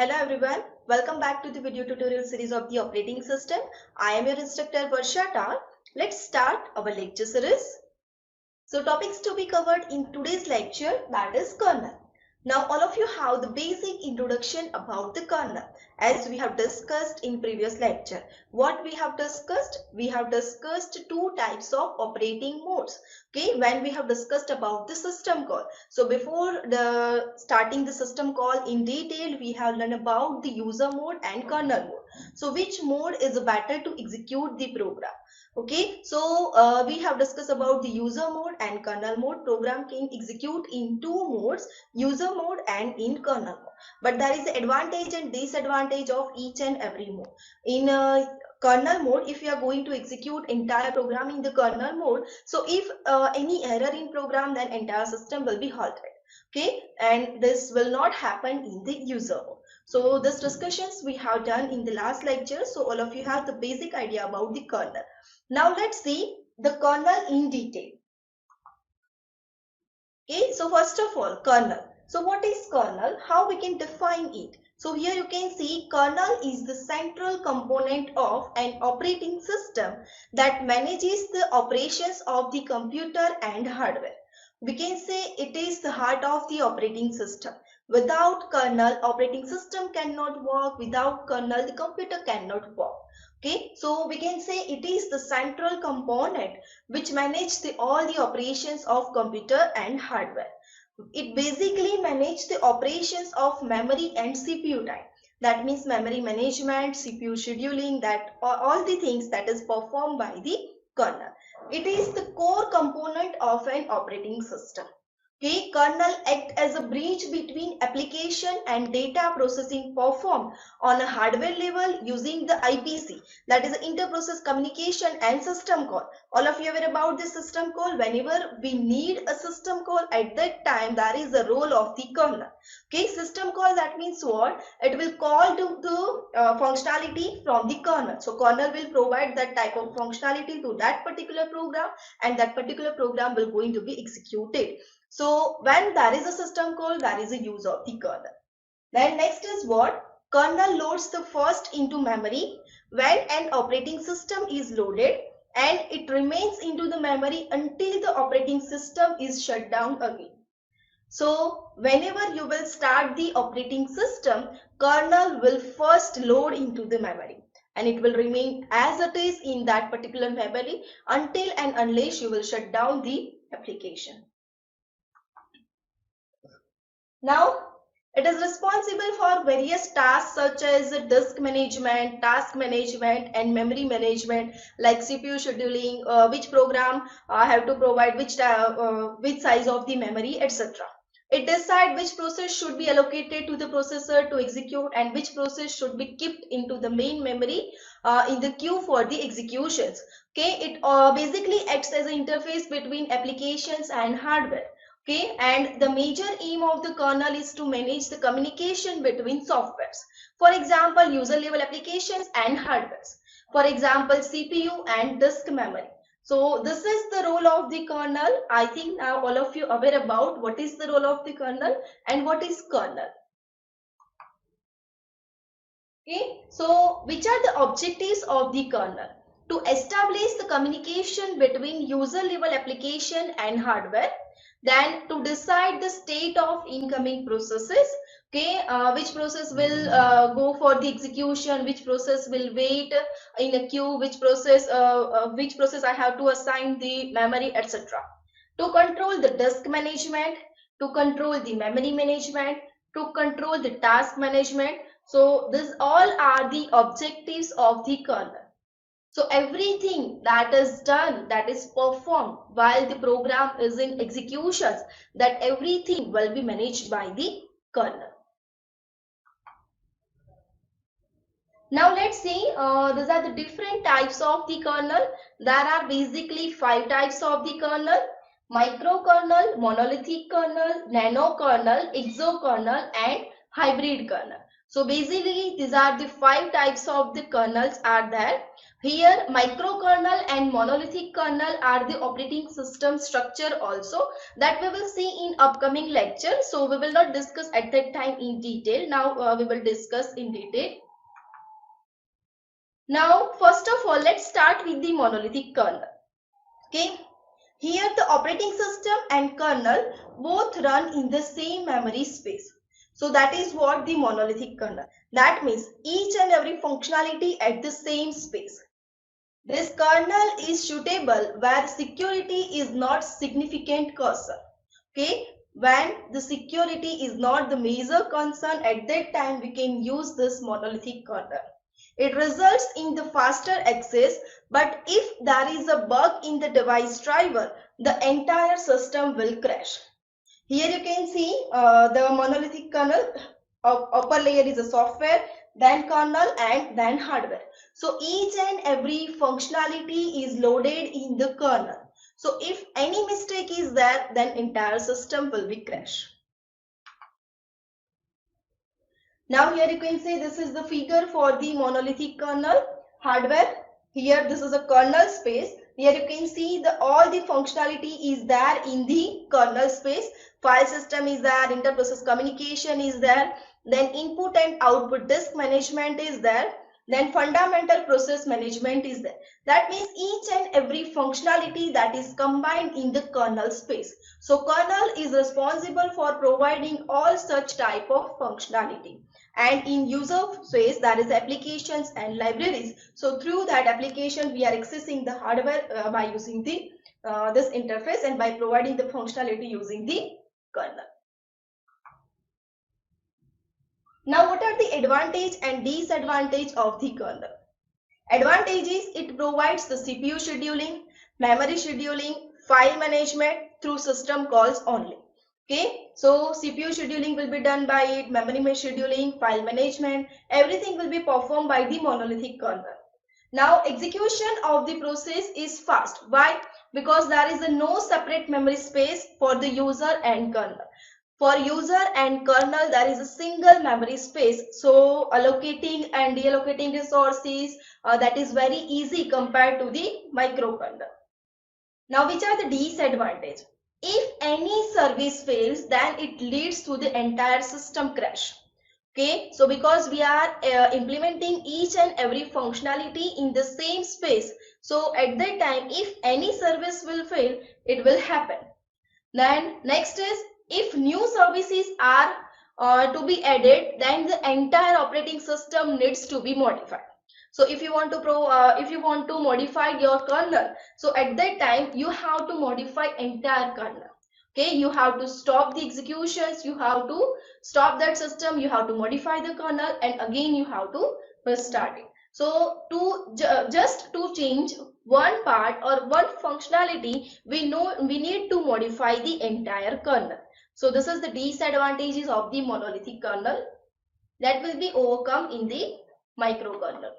Hello everyone, welcome back to the video tutorial series of the operating system. I am your instructor Varsha Tar. Let's start our lecture series. So topics to be covered in today's lecture, that is kernel. Now all of you have the basic introduction about the kernel as we have discussed in previous lecture. What we have discussed? We have discussed two types of operating modes. Okay, when we have discussed about the system call. So before starting the system call in detail, we have learned about the user mode and kernel mode. So which mode is better to execute the program? Okay, so we have discussed about the user mode and kernel mode. Program can execute in two modes, user mode and in kernel mode. But there is advantage and disadvantage of each and every mode. In kernel mode, if you are going to execute entire program in the kernel mode, so if any error in program, then entire system will be halted. Okay, and this will not happen in the user mode. So this discussions we have done in the last lecture, so all of you have the basic idea about the kernel. Now let's see the kernel in detail. Okay, so first of all, kernel. So what is kernel? How we can define it? So here you can see kernel is the central component of an operating system that manages the operations of the computer and hardware. We can say it is the heart of the operating system. Without kernel, operating system cannot work. Without kernel, the computer cannot work. Okay, so we can say it is the central component which manages all the operations of computer and hardware. It basically manages the operations of memory and CPU time. That means memory management, CPU scheduling, that all the things that is performed by the kernel. It is the core component of an operating system. Okay, kernel act as a bridge between application and data processing performed on a hardware level using the IPC, that is inter-process communication and system call. All of you are aware about this system call. Whenever we need a system call, at that time there is a role of the kernel. Okay, system call, that means what? It will call to the functionality from the kernel. So kernel will provide that type of functionality to that particular program, and that particular program will going to be executed. So when there is a system call, there is a use of the kernel. Then next is what? Kernel loads the first into memory when an operating system is loaded, and it remains into the memory until the operating system is shut down again. So whenever you will start the operating system, kernel will first load into the memory, and it will remain as it is in that particular memory until and unless you will shut down the application. Now, it is responsible for various tasks such as disk management, task management, and memory management, like CPU scheduling, which program have to provide which size of the memory, etc. It decides which process should be allocated to the processor to execute, and which process should be kept into the main memory in the queue for the executions. Okay, it basically acts as an interface between applications and hardware. Okay, and the major aim of the kernel is to manage the communication between softwares. For example, user level applications and hardwares. For example, CPU and disk memory. So this is the role of the kernel. I think now all of you are aware about what is the role of the kernel and what is kernel. Okay, so which are the objectives of the kernel? To establish the communication between user level application and hardware. Then to decide the state of incoming processes. Okay, which process will go for the execution, which process will wait in a queue, which process I have to assign the memory, etc. To control the disk management, to control the memory management, to control the task management. So these all are the objectives of the kernel. So everything that is done, that is performed while the program is in executions, that everything will be managed by the kernel. Now let's see, these are the different types of the kernel. There are basically 5 types of the kernel: microkernel, monolithic kernel, nano kernel, exokernel, and hybrid kernel. So basically these are the 5 types of the kernels are there. Here microkernel and monolithic kernel are the operating system structure also, that we will see in upcoming lecture. So we will not discuss at that time in detail. Now we will discuss in detail. Now first of all, let's start with the monolithic kernel. Okay. Here the operating system and kernel both run in the same memory space. So that is what the monolithic kernel. That means each and every functionality at the same space. This kernel is suitable where security is not significant concern. Okay, when the security is not the major concern, at that time we can use this monolithic kernel. It results in the faster access, but if there is a bug in the device driver, the entire system will crash. Here you can see the monolithic kernel. Upper layer is a software, then kernel, and then hardware. So each and every functionality is loaded in the kernel. So if any mistake is there, then entire system will be crash. Now here you can see this is the figure for the monolithic kernel hardware. Here this is a kernel space. Here you can see all the functionality is there in the kernel space. File system is there, inter-process communication is there, then input and output disk management is there, then fundamental process management is there. That means each and every functionality that is combined in the kernel space. So kernel is responsible for providing all such type of functionality. And in user space, that is applications and libraries. So through that application, we are accessing the hardware by using the this interface and by providing the functionality using the kernel. Now, what are the advantage and disadvantage of the kernel? Advantage is it provides the CPU scheduling, memory scheduling, file management through system calls only. Okay, so CPU scheduling will be done by it, memory scheduling, file management, everything will be performed by the monolithic kernel. Now execution of the process is fast. Why? Because there is no separate memory space for the user and kernel. For user and kernel, there is a single memory space. So allocating and deallocating resources, that is very easy compared to the microkernel. Now, which are the disadvantages? If any service fails, then it leads to the entire system crash. Okay, so because we are implementing each and every functionality in the same space, so at that time, if any service will fail, it will happen. Then next is, if new services are to be added, then the entire operating system needs to be modified. So if you want to modify your kernel, so at that time you have to modify entire kernel. Okay, you have to stop the executions, you have to stop that system, you have to modify the kernel, and again you have to restart it. So just to change one part or one functionality, we need to modify the entire kernel. So this is the disadvantages of the monolithic kernel that will be overcome in the microkernel.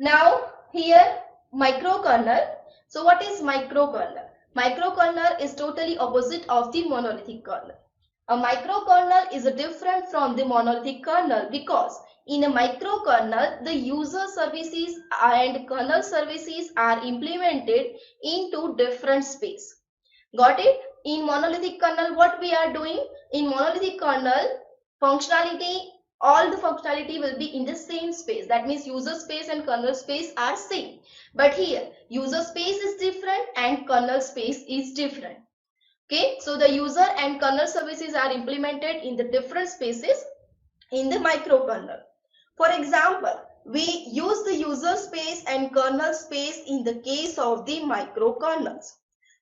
Now here microkernel. So what is microkernel? Microkernel is totally opposite of the monolithic kernel. A microkernel is different from the monolithic kernel because in a microkernel, the user services and kernel services are implemented into different space. Got it? In monolithic kernel, what we are doing? In monolithic kernel, all the functionality will be in the same space. That means user space and kernel space are same. But here, user space is different and kernel space is different. Okay, so the user and kernel services are implemented in the different spaces in the microkernel. For example, we use the user space and kernel space in the case of the microkernels.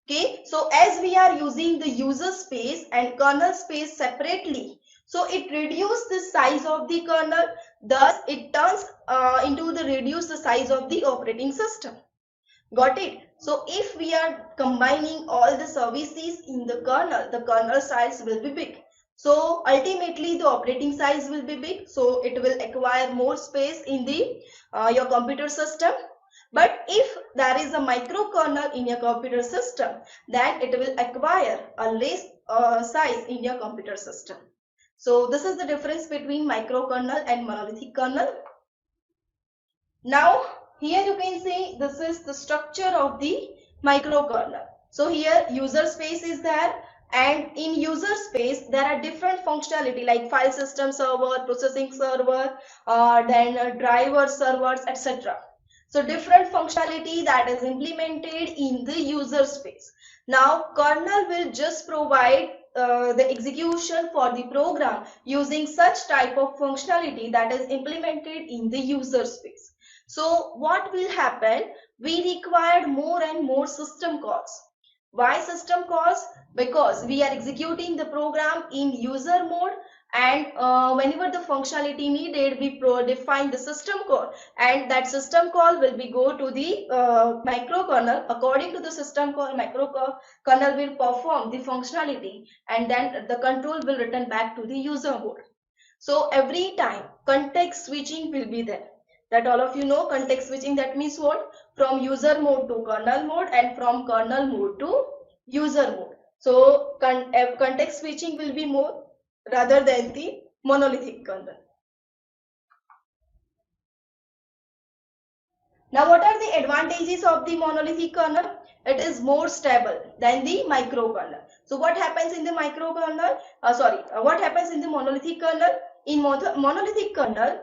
Okay, so as we are using the user space and kernel space separately, so it reduces the size of the kernel, thus it turns into the reduce the size of the operating system. Got it? So if we are combining all the services in the kernel size will be big. So ultimately the operating size will be big, so it will acquire more space in the your computer system. But if there is a microkernel in your computer system, then it will acquire a less size in your computer system. So this is the difference between microkernel and monolithic kernel. Now here you can see this is the structure of the microkernel. So here user space is there, and in user space there are different functionality like file system server, processing server, then driver servers, etc. So different functionality that is implemented in the user space. Now kernel will just provide the execution for the program using such type of functionality that is implemented in the user space. So what will happen? We require more and more system calls. Why system calls? Because we are executing the program in user mode, and whenever the functionality needed, we define the system call, and that system call will be go to the microkernel. According to the system call, microkernel will perform the functionality, and then the control will return back to the user mode. So every time context switching will be there. That all of you know context switching, that means what? From user mode to kernel mode and from kernel mode to user mode. So context switching will be more rather than the monolithic kernel. Now what are the advantages of the monolithic kernel? It is more stable than the microkernel. So what happens in the microkernel? What happens in the monolithic kernel? In monolithic kernel,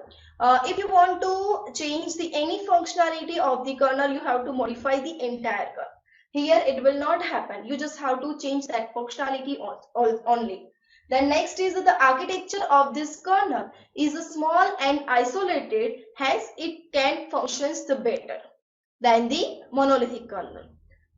if you want to change any functionality of the kernel, you have to modify the entire kernel. Here it will not happen. You just have to change that functionality only. Then next is the architecture of this kernel is small and isolated, hence it can functions the better than the monolithic kernel.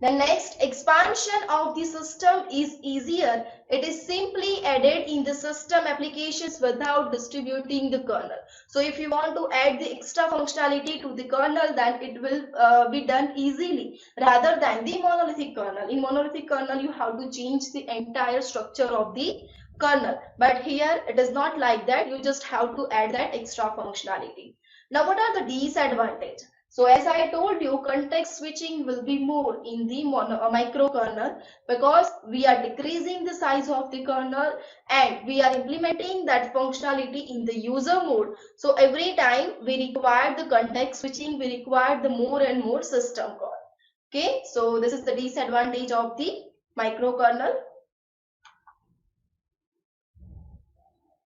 The next, expansion of the system is easier. It is simply added in the system applications without distributing the kernel. So if you want to add the extra functionality to the kernel, then it will be done easily rather than the monolithic kernel. In monolithic kernel, you have to change the entire structure of the kernel, but here it is not like that. You just have to add that extra functionality. Now what are the disadvantages? So as I told you, context switching will be more in the microkernel, because we are decreasing the size of the kernel and we are implementing that functionality in the user mode. So every time we require the context switching, we require the more and more system call. Okay, so this is the disadvantage of the microkernel.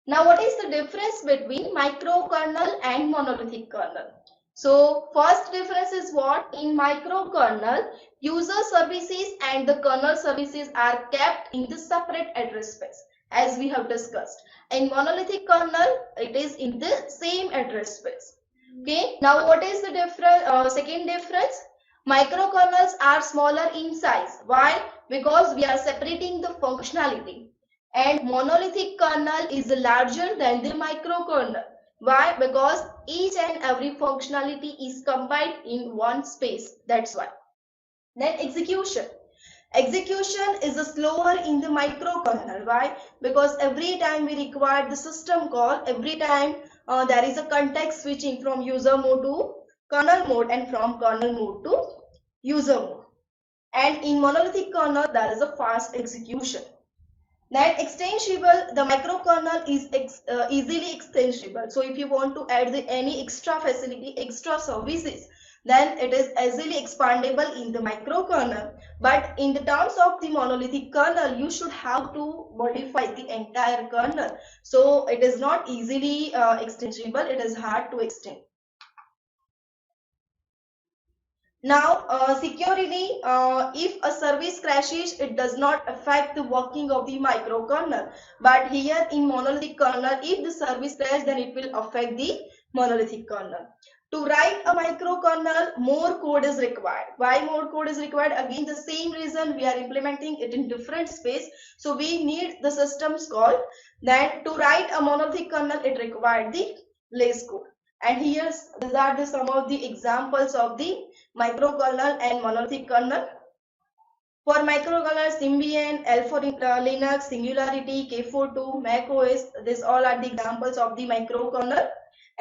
Now what is the difference between microkernel and monolithic kernel? So first difference is what? In microkernel, user services and the kernel services are kept in the separate address space, as we have discussed. In monolithic kernel, it is in the same address space. Okay. Now what is the difference? Second difference, microkernels are smaller in size. Why? Because we are separating the functionality, and monolithic kernel is larger than the microkernel. Why? Because each and every functionality is combined in one space. That's why. Then execution. Execution is slower in the microkernel. Why? Because every time we require the system call, every time there is a context switching from user mode to kernel mode and from kernel mode to user mode. And in monolithic kernel, there is a fast execution. Then extensible, the microkernel is easily extensible. So if you want to add any extra facility, extra services, then it is easily expandable in the microkernel. But in the terms of the monolithic kernel, you should have to modify the entire kernel. So it is not easily extensible. It is hard to extend. Now, security, if a service crashes, it does not affect the working of the microkernel. But here in monolithic kernel, if the service crashes, then it will affect the monolithic kernel. To write a microkernel, more code is required. Why more code is required? Again, the same reason, we are implementing it in different space. So we need the systems call. Then to write a monolithic kernel, it required the less code. And here, these are some of the examples of the microkernel and monolithic kernel. For microkernel, Symbian, L for Linux, Singularity, K42, Mac OS, these all are the examples of the microkernel.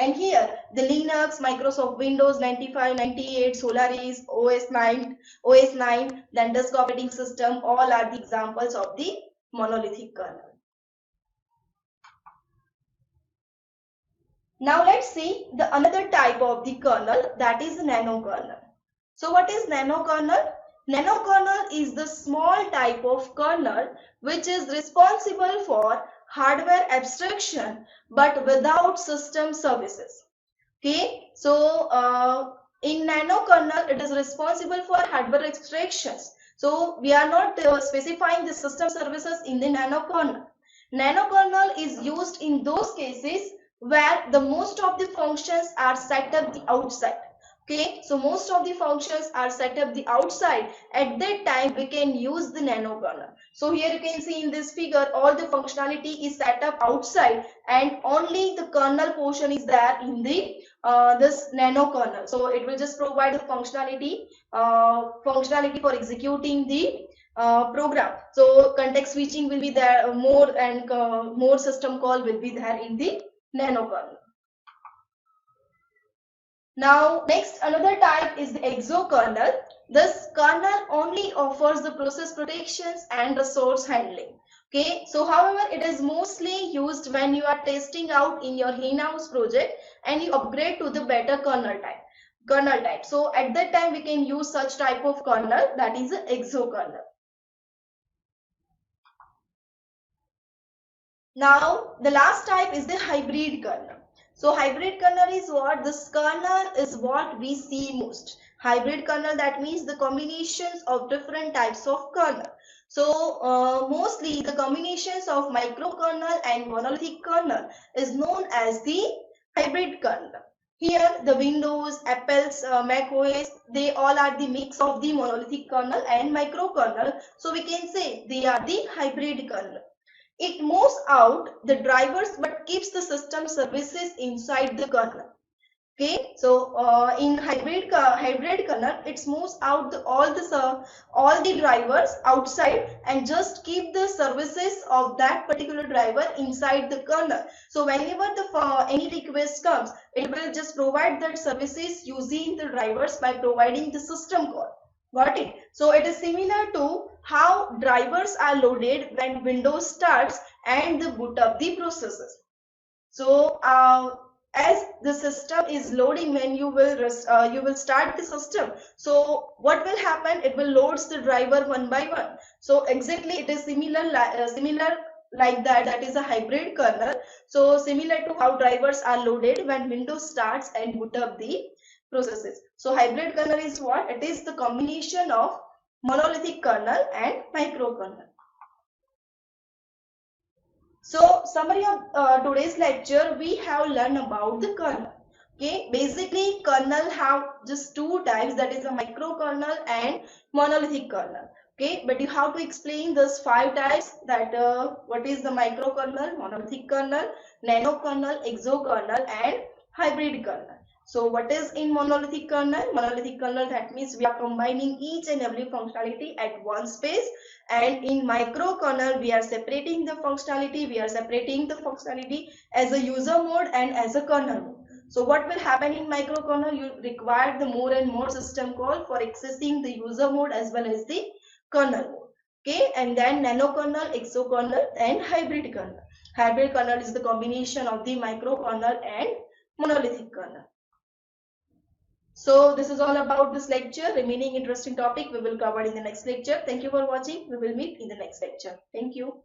And here, the Linux, Microsoft Windows 95, 98, Solaris, OS 9, then disk operating system, all are the examples of the monolithic kernel. Now let's see the another type of the kernel, that is nano kernel. So what is nano kernel? Nano kernel is the small type of kernel which is responsible for hardware abstraction but without system services. Okay, so in nano kernel it is responsible for hardware abstractions. So we are not specifying the system services in the nano kernel. Nano kernel is used in those cases where the most of the functions are set up the outside. Okay, so most of the functions are set up the outside. At that time we can use the nano kernel. So here you can see in this figure all the functionality is set up outside and only the kernel portion is there in the this nano kernel. So it will just provide the functionality for executing the program. So context switching will be there more, and more system call will be there in the nano kernel. Now next another type is the exokernel. This kernel only offers the process protections and resource handling. Okay, so however it is mostly used when you are testing out in your in-house project and you upgrade to the better kernel type. So at that time we can use such type of kernel, that is the exokernel. Now the last type is the hybrid kernel. So hybrid kernel is what? This kernel is what we see most. Hybrid kernel, that means the combinations of different types of kernel. So mostly the combinations of microkernel and monolithic kernel is known as the hybrid kernel. Here the Windows, Apple's, Mac OS, they all are the mix of the monolithic kernel and microkernel. So we can say they are the hybrid kernel. It moves out the drivers but keeps the system services inside the kernel. Okay, so in hybrid kernel, it moves out all the drivers outside and just keep the services of that particular driver inside the kernel. So whenever the any request comes, it will just provide that services using the drivers by providing the system call. Got it? So it is similar to how drivers are loaded when Windows starts and the boot up the processes. So as the system is loading, when you will start the system, so what will happen? It will loads the driver one by one. So exactly it is similar like that. That is a hybrid kernel. So similar to how drivers are loaded when Windows starts and boot up the processes. So hybrid kernel is what? It is the combination of monolithic kernel and microkernel. So summary of today's lecture, we have learned about the kernel. Okay, basically kernel have just two types, that is a microkernel and monolithic kernel. Okay, but you have to explain those five types, that what is the microkernel, monolithic kernel, nano kernel, exokernel and hybrid kernel. So what is in monolithic kernel? Monolithic kernel, that means we are combining each and every functionality at one space, and in microkernel we are separating the functionality. As a user mode and as a kernel mode. So what will happen in microkernel? You require the more and more system call for accessing the user mode as well as the kernel mode. Okay, and then nano kernel, exokernel and hybrid kernel. Hybrid kernel is the combination of the microkernel and monolithic kernel. So this is all about this lecture. Remaining interesting topic we will cover in the next lecture. Thank you for watching. We will meet in the next lecture. Thank you.